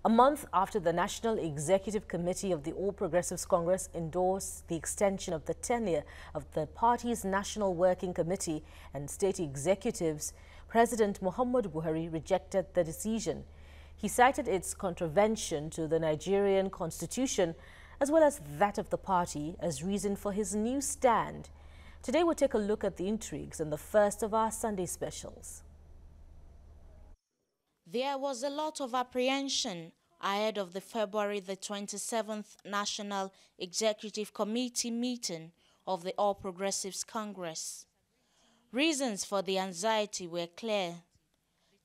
A month after the National Executive Committee of the All Progressives Congress endorsed the extension of the tenure of the party's National Working Committee and state executives, President Muhammadu Buhari rejected the decision. He cited its contravention to the Nigerian constitution as well as that of the party as reason for his new stand. Today we'll take a look at the intrigues in the first of our Sunday specials. There was a lot of apprehension ahead of the February the 27th National Executive Committee meeting of the All Progressives Congress. Reasons for the anxiety were clear.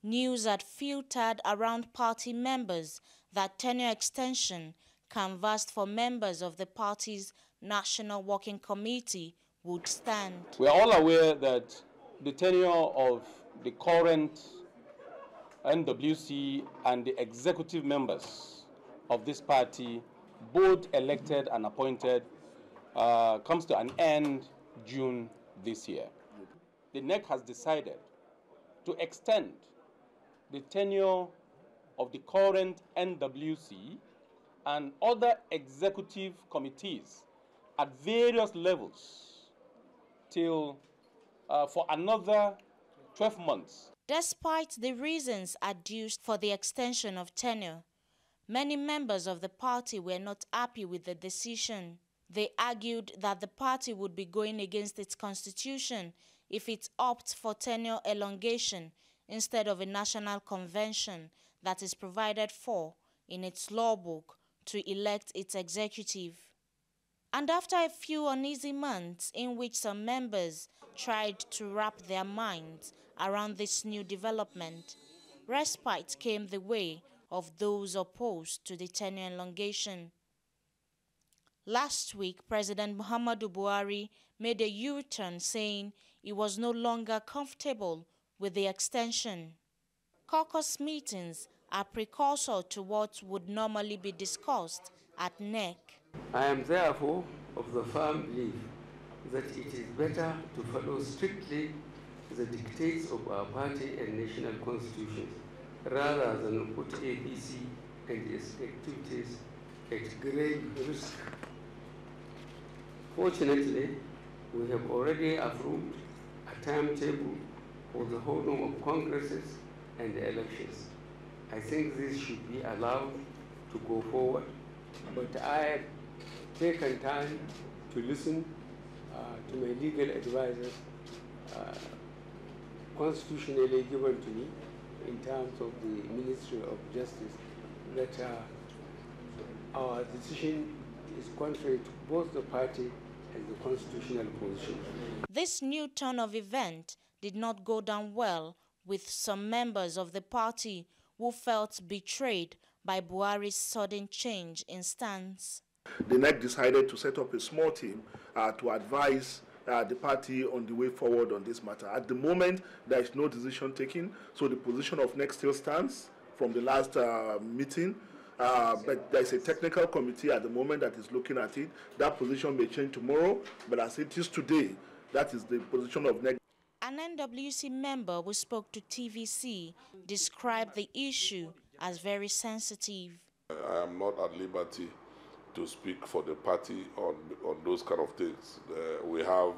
News had filtered around party members that tenure extension canvassed for members of the party's National Working Committee would stand. We are all aware that the tenure of the current NWC and the executive members of this party, both elected and appointed, comes to an end June this year. The NEC has decided to extend the tenure of the current NWC and other executive committees at various levels till for another 12 months. Despite the reasons adduced for the extension of tenure, many members of the party were not happy with the decision. They argued that the party would be going against its constitution if it opts for tenure elongation instead of a national convention that is provided for in its law book to elect its executive. And after a few uneasy months in which some members tried to wrap their minds around this new development, respite came the way of those opposed to the tenure elongation. Last week, President Muhammadu Buhari made a U-turn saying he was no longer comfortable with the extension. Caucus meetings are precursor to what would normally be discussed at NEC. I am therefore of the firm belief that it is better to follow strictly the dictates of our party and national constitutions rather than put APC and its activities at grave risk. Fortunately, we have already approved a timetable for the holding of congresses and elections. I think this should be allowed to go forward, but I have taken time to listen to my legal advisors constitutionally given to me in terms of the Ministry of Justice that our decision is contrary to both the party and the constitutional position. This new turn of event did not go down well with some members of the party who felt betrayed by Buhari's sudden change in stance. The NEC decided to set up a small team to advise the party on the way forward on this matter. At the moment, there is no decision taken, so the position of NEC still stands from the last meeting. But there is a technical committee at the moment that is looking at it. That position may change tomorrow, but as it is today, that is the position of NEC. An NWC member who spoke to TVC described the issue as very sensitive. I am not at liberty to speak for the party on those kind of things. We have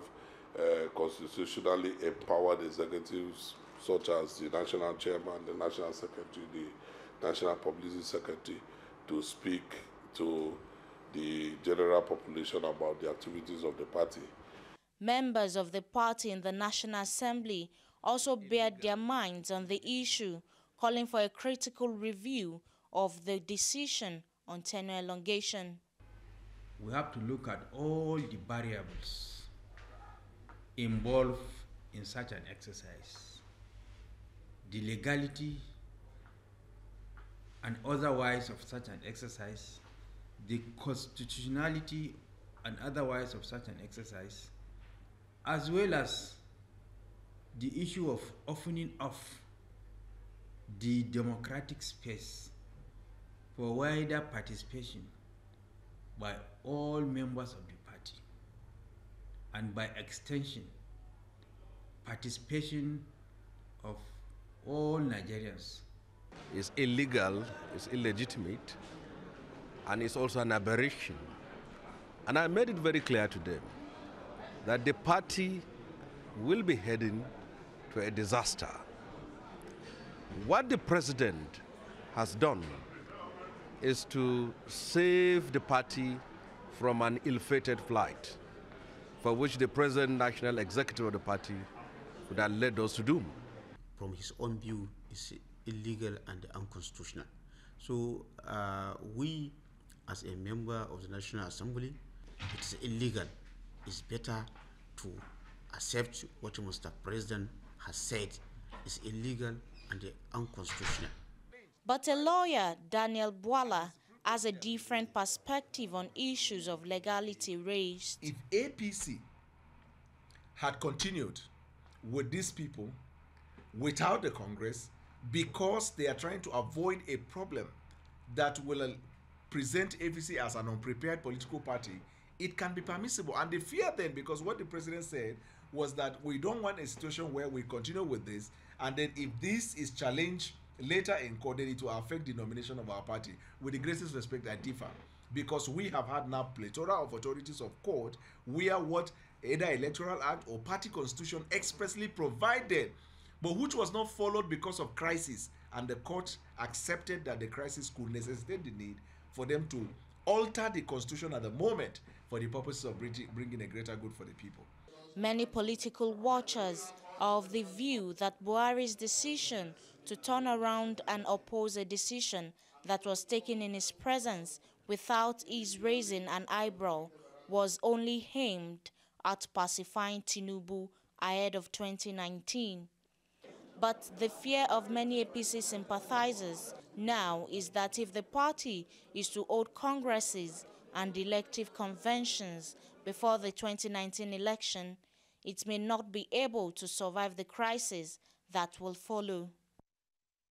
constitutionally empowered executives such as the national chairman, the national secretary, the national publicity secretary to speak to the general population about the activities of the party. Members of the party in the National Assembly also bared their minds on the issue, calling for a critical review of the decision on tenure elongation. We have to look at all the variables involved in such an exercise, the legality and otherwise of such an exercise, the constitutionality and otherwise of such an exercise, as well as the issue of opening off the democratic space for wider participation by all members of the party, and by extension, participation of all Nigerians It's illegal, it's illegitimate, and it's also an aberration. And I made it very clear to them that the party will be heading to a disaster. What the president has done is to save the party from an ill-fated flight, for which the president, national executive of the party, would have led us to doom. From his own view, is illegal and unconstitutional. So we, as a member of the National Assembly, it's illegal. It's better to accept what Mr. President has said is illegal and unconstitutional. But a lawyer, Daniel Bwala, has a different perspective on issues of legality raised. If APC had continued with these people without the Congress, because they are trying to avoid a problem that will present APC as an unprepared political party, it can be permissible. And the fear then, because what the president said was that we don't want a situation where we continue with this, and then if this is challenged later in court, then it will affect the nomination of our party. With the greatest respect, I differ, because we have had now plethora of authorities of court where what either Electoral Act or party constitution expressly provided, but which was not followed because of crisis, and the court accepted that the crisis could necessitate the need for them to alter the constitution at the moment for the purposes of bringing a greater good for the people. Many political watchers are of the view that Buhari's decision to turn around and oppose a decision that was taken in his presence without his raising an eyebrow was only aimed at pacifying Tinubu ahead of 2019. But the fear of many APC sympathizers now is that if the party is to hold congresses and elective conventions before the 2019 election, it may not be able to survive the crisis that will follow.